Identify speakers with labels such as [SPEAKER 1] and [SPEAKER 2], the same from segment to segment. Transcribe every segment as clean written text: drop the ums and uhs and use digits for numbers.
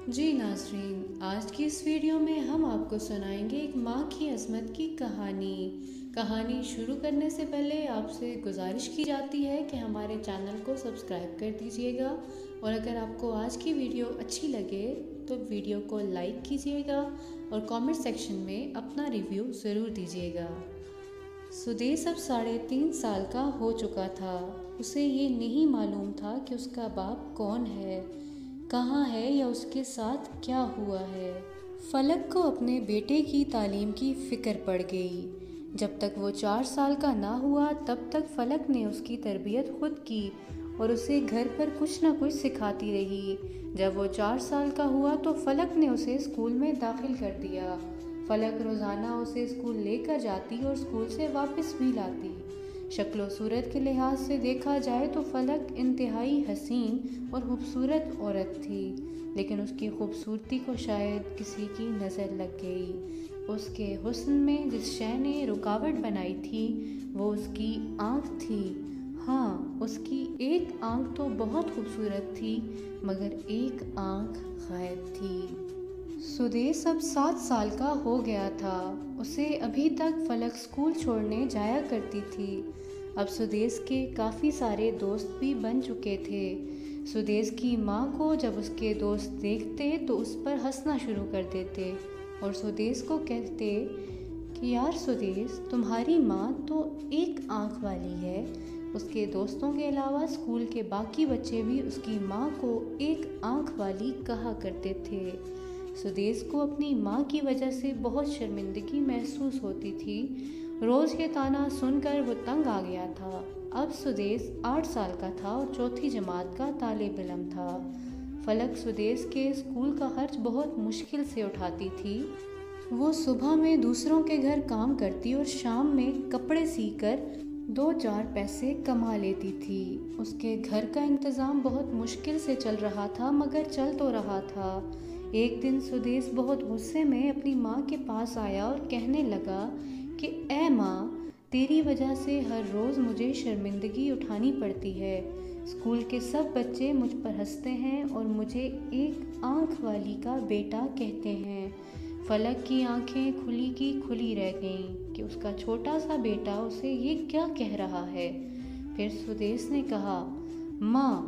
[SPEAKER 1] جی ناظرین، آج کی اس ویڈیو میں ہم آپ کو سنائیں گے ایک ماں کی عظمت کی کہانی شروع کرنے سے پہلے آپ سے گزارش کی جاتی ہے کہ ہمارے چینل کو سبسکرائب کر دیجیے گا، اور اگر آپ کو آج کی ویڈیو اچھی لگے تو ویڈیو کو لائک کیجیے گا اور کامنٹ سیکشن میں اپنا ریویو ضرور دیجیے گا۔ سدیش اب 3.5 سال کا ہو چکا تھا۔ اسے یہ نہیں معلوم تھا کہ اس کا باپ کون ہے، کہاں ہے یا اس کے ساتھ کیا ہوا ہے۔ فلک کو اپنے بیٹے کی تعلیم کی فکر پڑ گئی۔ جب تک وہ 4 سال کا نہ ہوا تب تک فلک نے اس کی تربیت خود کی اور اسے گھر پر کچھ نہ کچھ سکھاتی رہی۔ جب وہ 4 سال کا ہوا تو فلک نے اسے اسکول میں داخل کر دیا۔ فلک روزانہ اسے اسکول لے کر جاتی اور اسکول سے واپس بھی لاتی۔ شکل و صورت کے لحاظ سے دیکھا جائے تو فلک انتہائی حسین اور خوبصورت عورت تھی، لیکن اس کی خوبصورتی کو شاید کسی کی نظر لگ گئی۔ اس کے حسن میں جس شے نے رکاوٹ بنائی تھی وہ اس کی آنکھ تھی۔ ہاں، اس کی ایک آنکھ تو بہت خوبصورت تھی مگر ایک آنکھ غائب تھی۔ سدیش اب 7 سال کا ہو گیا تھا۔ اسے ابھی تک فلک اسکول چھوڑنے جایا کرتی تھی۔ اب سدیش کے کافی سارے دوست بھی بن چکے تھے۔ سدیش کی ماں کو جب اس کے دوست دیکھتے تو اس پر ہنسنا شروع کر دیتے اور سدیش کو کہتے کہ یار سدیش، تمہاری ماں تو ایک آنکھ والی ہے۔ اس کے دوستوں کے علاوہ اسکول کے باقی بچے بھی اس کی ماں کو ایک آنکھ والی کہا کرتے تھے۔ سدیش کو اپنی ماں کی وجہ سے بہت شرمندگی محسوس ہوتی تھی۔ روز یہ طعنہ سن کر وہ تنگ آ گیا تھا۔ اب سدیش 8 سال کا تھا اور 4تھی جماعت کا طالب علم تھا۔ فلک سدیش کے اسکول کا خرچ بہت مشکل سے اٹھاتی تھی۔ وہ صبح میں دوسروں کے گھر کام کرتی اور شام میں کپڑے سی کر 2-4 پیسے کما لیتی تھی۔ اس کے گھر کا انتظام بہت مشکل سے چل رہا تھا مگر چل تو رہا تھا۔ ایک دن سدیش بہت غصے میں اپنی ماں کے پاس آیا اور کہنے لگا کہ اے ماں، تیری وجہ سے ہر روز مجھے شرمندگی اٹھانی پڑتی ہے۔ اسکول کے سب بچے مجھ پر ہنستے ہیں اور مجھے ایک آنکھ والی کا بیٹا کہتے ہیں۔ فلک کی آنکھیں کھلی کی کھلی رہ گئیں کہ اس کا چھوٹا سا بیٹا اسے یہ کیا کہہ رہا ہے۔ پھر سدیش نے کہا، ماں،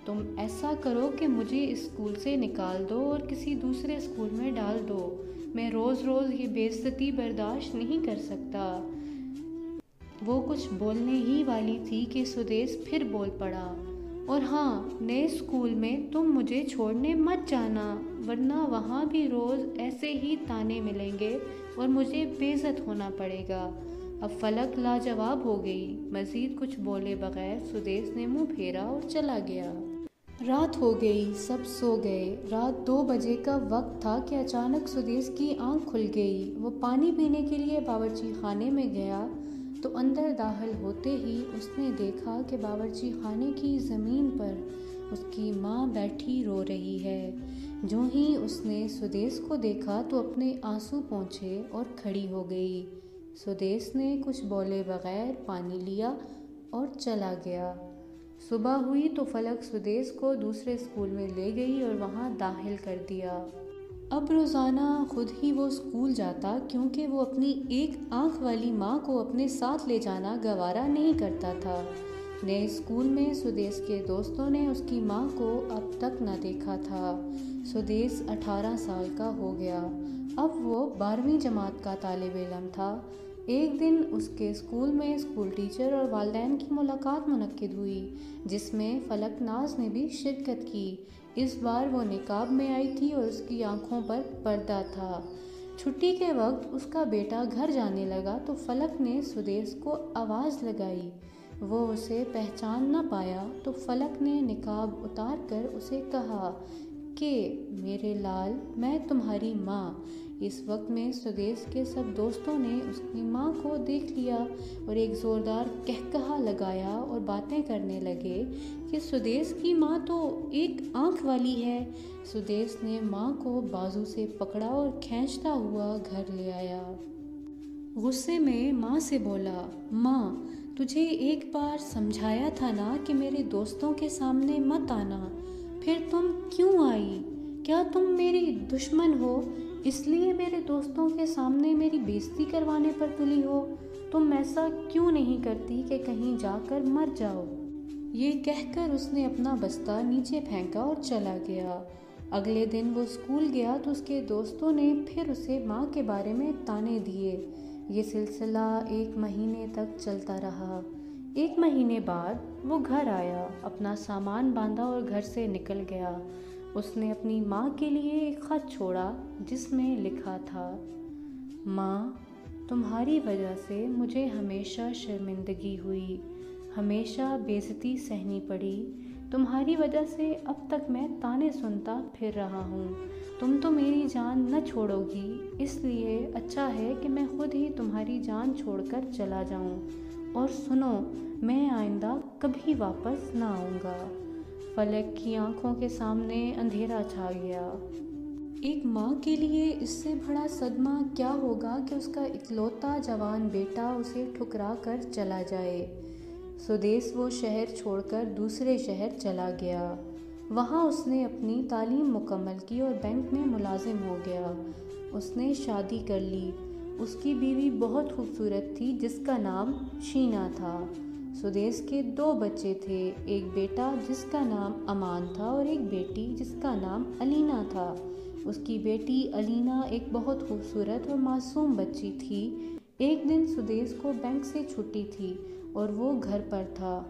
[SPEAKER 1] تم ایسا کرو کہ مجھے اس اسکول سے نکال دو اور کسی دوسرے اسکول میں ڈال دو۔ میں روز روز یہ بے عزتی برداشت نہیں کر سکتا۔ وہ کچھ بولنے ہی والی تھی کہ سدیش پھر بول پڑا، اور ہاں، نئے اسکول میں تم مجھے چھوڑنے مت جانا ورنہ وہاں بھی روز ایسے ہی طعنے ملیں گے اور مجھے بے عزت ہونا پڑے گا۔ اب فلک لاجواب ہو گئی۔ مزید کچھ بولے بغیر سدیش نے منہ پھیرا اور چلا گیا۔ رات ہو گئی، سب سو گئے۔ رات 2 بجے کا وقت تھا کہ اچانک سدیش کی آنکھ کھل گئی۔ وہ پانی پینے کے لیے باورچی خانے میں گیا تو اندر داخل ہوتے ہی اس نے دیکھا کہ باورچی خانے کی زمین پر اس کی ماں بیٹھی رو رہی ہے۔ جو ہی اس نے سدیش کو دیکھا تو اپنے آنسو پونچھے اور کھڑی ہو گئی۔ سدیش نے کچھ بولے بغیر پانی لیا اور چلا گیا۔ صبح ہوئی تو فلک سدیش کو دوسرے اسکول میں لے گئی اور وہاں داخل کر دیا۔ اب روزانہ خود ہی وہ اسکول جاتا کیونکہ وہ اپنی ایک آنکھ والی ماں کو اپنے ساتھ لے جانا گوارا نہیں کرتا تھا۔ نئے اسکول میں سدیش کے دوستوں نے اس کی ماں کو اب تک نہ دیکھا تھا۔ سدیش 18 سال کا ہو گیا۔ اب وہ 12ویں جماعت کا طالب علم تھا۔ ایک دن اس کے اسکول میں اسکول ٹیچر اور والدین کی ملاقات منعقد ہوئی جس میں فلک ناز نے بھی شرکت کی۔ اس بار وہ نقاب میں آئی تھی اور اس کی آنکھوں پر پردہ تھا۔ چھٹی کے وقت اس کا بیٹا گھر جانے لگا تو فلک نے سدیش کو آواز لگائی۔ وہ اسے پہچان نہ پایا تو فلک نے نقاب اتار کر اسے کہا کہ میرے لال، میں تمہاری ماں۔ اس وقت میں سدیش کے سب دوستوں نے اس کی ماں کو دیکھ لیا اور ایک زوردار قہقہا لگایا اور باتیں کرنے لگے کہ سدیش کی ماں تو ایک آنکھ والی ہے۔ سدیش نے ماں کو بازو سے پکڑا اور کھینچتا ہوا گھر لے آیا۔ غصے میں ماں سے بولا، ماں، تجھے ایک بار سمجھایا تھا نا کہ میرے دوستوں کے سامنے مت آنا، پھر تم کیوں آئی؟ کیا تم میری دشمن ہو؟ اس لیے میرے دوستوں کے سامنے میری بےزتی کروانے پر تلی ہو؟ تم ایسا کیوں نہیں کرتی کہ کہیں جا کر مر جاؤ؟ یہ کہہ کر اس نے اپنا بستہ نیچے پھینکا اور چلا گیا۔ اگلے دن وہ اسکول گیا تو اس کے دوستوں نے پھر اسے ماں کے بارے میں طعنے دیے۔ یہ سلسلہ 1 مہینے تک چلتا رہا۔ 1 مہینے بعد وہ گھر آیا، اپنا سامان باندھا اور گھر سے نکل گیا۔ اس نے اپنی ماں کے لیے ایک خط چھوڑا جس میں لکھا تھا، ماں، تمہاری وجہ سے مجھے ہمیشہ شرمندگی ہوئی، ہمیشہ بےزتی سہنی پڑی، تمہاری وجہ سے اب تک میں طعنے سنتا پھر رہا ہوں، تم تو میری جان نہ چھوڑو گی، اس لیے اچھا ہے کہ میں خود ہی تمہاری جان چھوڑ کر چلا جاؤں، اور سنو، میں آئندہ کبھی واپس نہ آؤں گا۔ فلک کی آنکھوں کے سامنے اندھیرا چھا گیا۔ ایک ماں کے لیے اس سے بڑا صدمہ کیا ہوگا کہ اس کا اکلوتا جوان بیٹا اسے ٹھکرا کر چلا جائے۔ سدیس وہ شہر چھوڑ کر دوسرے شہر چلا گیا۔ وہاں اس نے اپنی تعلیم مکمل کی اور بینک میں ملازم ہو گیا۔ اس نے شادی کر لی۔ اس کی بیوی بہت خوبصورت تھی جس کا نام شینا تھا۔ سدیس کے 2 بچے تھے، ایک بیٹا جس کا نام امان تھا اور ایک بیٹی جس کا نام الینا تھا۔ اس کی بیٹی الینا ایک بہت خوبصورت اور معصوم بچی تھی۔ ایک دن سدیس کو بینک سے چھٹی تھی اور وہ گھر پر تھا۔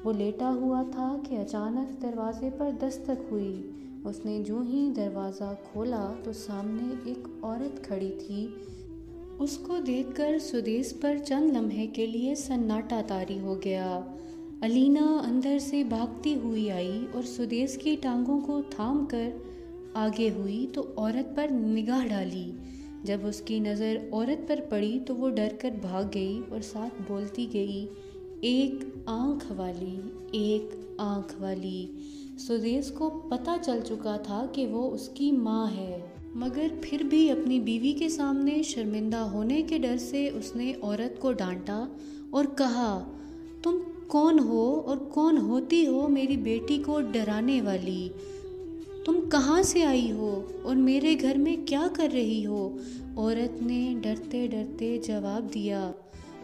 [SPEAKER 1] وہ لیٹا ہوا تھا کہ اچانک دروازے پر دستک ہوئی۔ اس نے جو ہی دروازہ کھولا تو سامنے ایک عورت کھڑی تھی۔ اس کو دیکھ کر سدیس پر چند لمحے کے لیے سناٹا طاری ہو گیا۔ الینا اندر سے بھاگتی ہوئی آئی اور سدیس کی ٹانگوں کو تھام کر آگے ہوئی تو عورت پر نگاہ ڈالی۔ جب اس کی نظر عورت پر پڑی تو وہ ڈر کر بھاگ گئی اور ساتھ بولتی گئی، ایک آنکھ والی، ایک آنکھ والی۔ سدیس کو پتہ چل چکا تھا کہ وہ اس کی ماں ہے، مگر پھر بھی اپنی بیوی کے سامنے شرمندہ ہونے کے ڈر سے اس نے عورت کو ڈانٹا اور کہا، تم کون ہو اور کون ہوتی ہو میری بیٹی کو ڈرانے والی؟ تم کہاں سے آئی ہو اور میرے گھر میں کیا کر رہی ہو؟ عورت نے ڈرتے ڈرتے جواب دیا،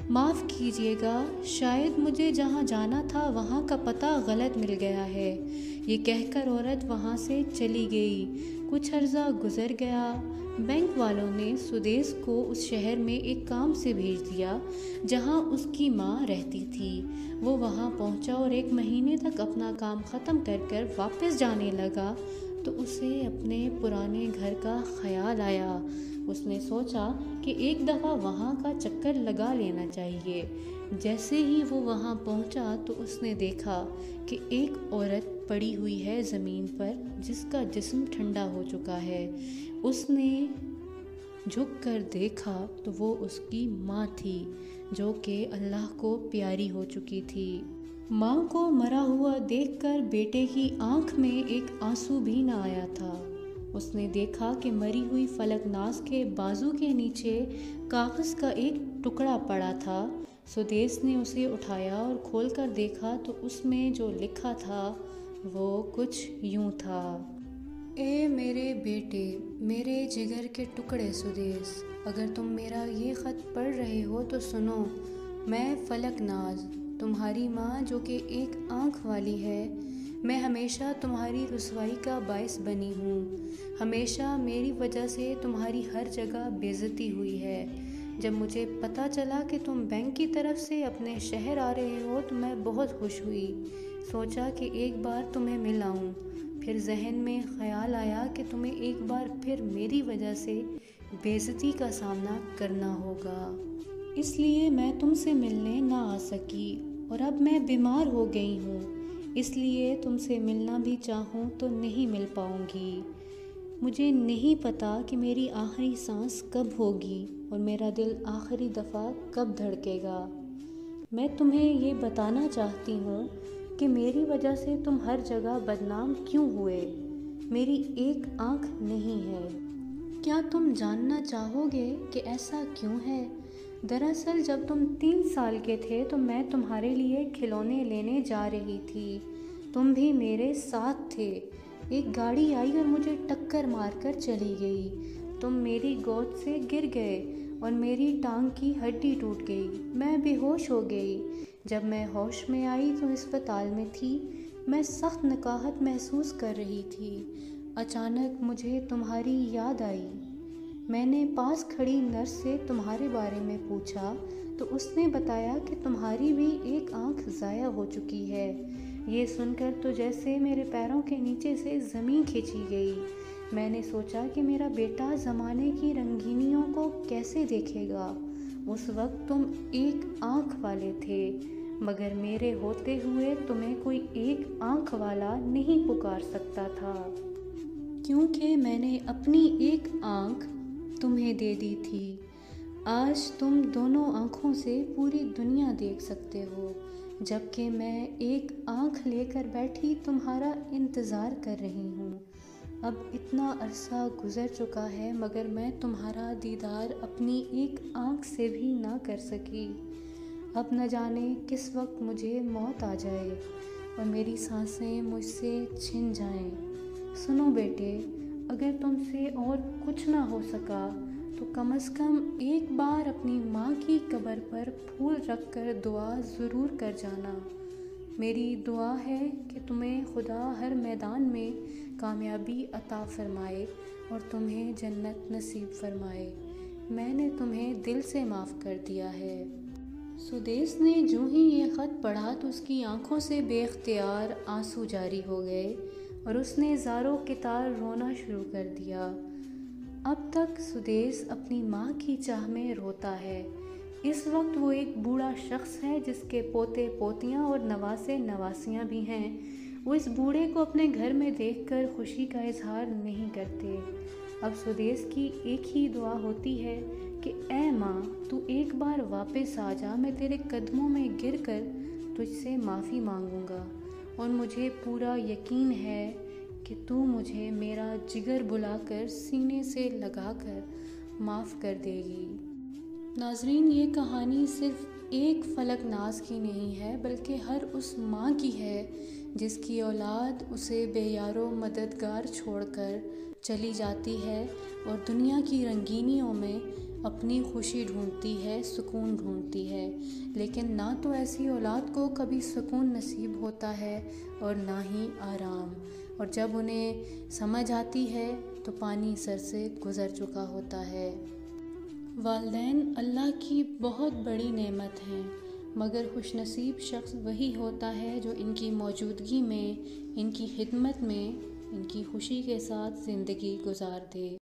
[SPEAKER 1] معاف کیجیے گا، شاید مجھے جہاں جانا تھا وہاں کا پتہ غلط مل گیا ہے۔ یہ کہہ کر عورت وہاں سے چلی گئی۔ کچھ عرصہ گزر گیا۔ بینک والوں نے سدیس کو اس شہر میں ایک کام سے بھیج دیا جہاں اس کی ماں رہتی تھی۔ وہ وہاں پہنچا اور 1 مہینے تک اپنا کام ختم کر کر واپس جانے لگا تو اسے اپنے پرانے گھر کا خیال آیا۔ اس نے سوچا کہ ایک دفعہ وہاں کا چکر لگا لینا چاہیے۔ جیسے ہی وہ وہاں پہنچا تو اس نے دیکھا کہ ایک عورت پڑی ہوئی ہے زمین پر جس کا جسم ٹھنڈا ہو چکا ہے۔ اس نے جھک کر دیکھا تو وہ اس کی ماں تھی جو کہ اللہ کو پیاری ہو چکی تھی۔ ماں کو مرا ہوا دیکھ کر بیٹے کی آنکھ میں ایک آنسو بھی نہ آیا تھا۔ اس نے دیکھا کہ مری ہوئی فلک ناز کے بازو کے نیچے کاغذ کا ایک ٹکڑا پڑا تھا۔ سدیس نے اسے اٹھایا اور کھول کر دیکھا تو اس میں جو لکھا تھا وہ کچھ یوں تھا، اے میرے بیٹے، میرے جگر کے ٹکڑے سدیس، اگر تم میرا یہ خط پڑھ رہے ہو تو سنو، میں فلک ناز، تمہاری ماں جو کہ ایک آنکھ والی ہے، میں ہمیشہ تمہاری رسوائی کا باعث بنی ہوں۔ ہمیشہ میری وجہ سے تمہاری ہر جگہ بےعزتی ہوئی ہے۔ جب مجھے پتہ چلا کہ تم بینک کی طرف سے اپنے شہر آ رہے ہو تو میں بہت خوش ہوئی۔ سوچا کہ ایک بار تمہیں مل آؤں۔ پھر ذہن میں خیال آیا کہ تمہیں ایک بار پھر میری وجہ سے بےعزتی کا سامنا کرنا ہوگا، اس لیے میں تم سے ملنے نہ آ سکی، اور اب میں بیمار ہو گئی ہوں، اس لیے تم سے ملنا بھی چاہوں تو نہیں مل پاؤں گی۔ مجھے نہیں پتا کہ میری آخری سانس کب ہوگی اور میرا دل آخری دفعہ کب دھڑکے گا۔ میں تمہیں یہ بتانا چاہتی ہوں کہ میری وجہ سے تم ہر جگہ بدنام کیوں ہوئے۔ میری ایک آنکھ نہیں ہے۔ کیا تم جاننا چاہو گے کہ ایسا کیوں ہے؟ دراصل جب تم 3 سال کے تھے تو میں تمہارے لیے کھلونے لینے جا رہی تھی۔ تم بھی میرے ساتھ تھے۔ ایک گاڑی آئی اور مجھے ٹکر مار کر چلی گئی۔ تم میری گود سے گر گئے اور میری ٹانگ کی ہڈی ٹوٹ گئی۔ میں بے ہوش ہو گئی۔ جب میں ہوش میں آئی تو ہسپتال میں تھی۔ میں سخت نکاہت محسوس کر رہی تھی۔ اچانک مجھے تمہاری یاد آئی۔ میں نے پاس کھڑی نرس سے تمہارے بارے میں پوچھا تو اس نے بتایا کہ تمہاری بھی ایک آنکھ ضائع ہو چکی ہے۔ یہ سن کر تو جیسے میرے پیروں کے نیچے سے زمین کھینچی گئی۔ میں نے سوچا کہ میرا بیٹا زمانے کی رنگینیوں کو کیسے دیکھے گا۔ اس وقت تم ایک آنکھ والے تھے، مگر میرے ہوتے ہوئے تمہیں کوئی ایک آنکھ والا نہیں پکار سکتا تھا، کیونکہ میں نے اپنی ایک آنکھ تمہیں دے دی تھی۔ آج تم دونوں آنکھوں سے پوری دنیا دیکھ سکتے ہو، جبکہ میں ایک آنکھ لے کر بیٹھی تمہارا انتظار کر رہی ہوں۔ اب اتنا عرصہ گزر چکا ہے مگر میں تمہارا دیدار اپنی ایک آنکھ سے بھی نہ کر سکی۔ اب نہ جانے کس وقت مجھے موت آ جائے اور میری سانسیں مجھ سے چھن جائیں۔ سنو بیٹے، اگر تم سے اور کچھ نہ ہو سکا تو کم از کم ایک بار اپنی ماں کی قبر پر پھول رکھ کر دعا ضرور کر جانا۔ میری دعا ہے کہ تمہیں خدا ہر میدان میں کامیابی عطا فرمائے اور تمہیں جنت نصیب فرمائے۔ میں نے تمہیں دل سے معاف کر دیا ہے۔ سدیش نے جو ہی یہ خط پڑھا تو اس کی آنکھوں سے بے اختیار آنسو جاری ہو گئے اور اس نے زاروں کے تار رونا شروع کر دیا۔ اب تک سدیش اپنی ماں کی چاہ میں روتا ہے۔ اس وقت وہ ایک بوڑھا شخص ہے جس کے پوتے پوتیاں اور نواسے نواسیاں بھی ہیں۔ وہ اس بوڑھے کو اپنے گھر میں دیکھ کر خوشی کا اظہار نہیں کرتے۔ اب سدیش کی ایک ہی دعا ہوتی ہے کہ اے ماں، تو ایک بار واپس آ جا، میں تیرے قدموں میں گر کر تجھ سے معافی مانگوں گا اور مجھے پورا یقین ہے کہ تو مجھے میرا جگر بلا کر سینے سے لگا کر معاف کر دے گی۔ ناظرین، یہ کہانی صرف ایک فلک ناز کی نہیں ہے بلکہ ہر اس ماں کی ہے جس کی اولاد اسے بے یار و مددگار چھوڑ کر چلی جاتی ہے اور دنیا کی رنگینیوں میں اپنی خوشی ڈھونڈتی ہے، سکون ڈھونڈتی ہے، لیکن نہ تو ایسی اولاد کو کبھی سکون نصیب ہوتا ہے اور نہ ہی آرام، اور جب انہیں سمجھ آتی ہے تو پانی سر سے گزر چکا ہوتا ہے۔ والدین اللہ کی بہت بڑی نعمت ہیں، مگر خوش نصیب شخص وہی ہوتا ہے جو ان کی موجودگی میں، ان کی خدمت میں، ان کی خوشی کے ساتھ زندگی گزار دے۔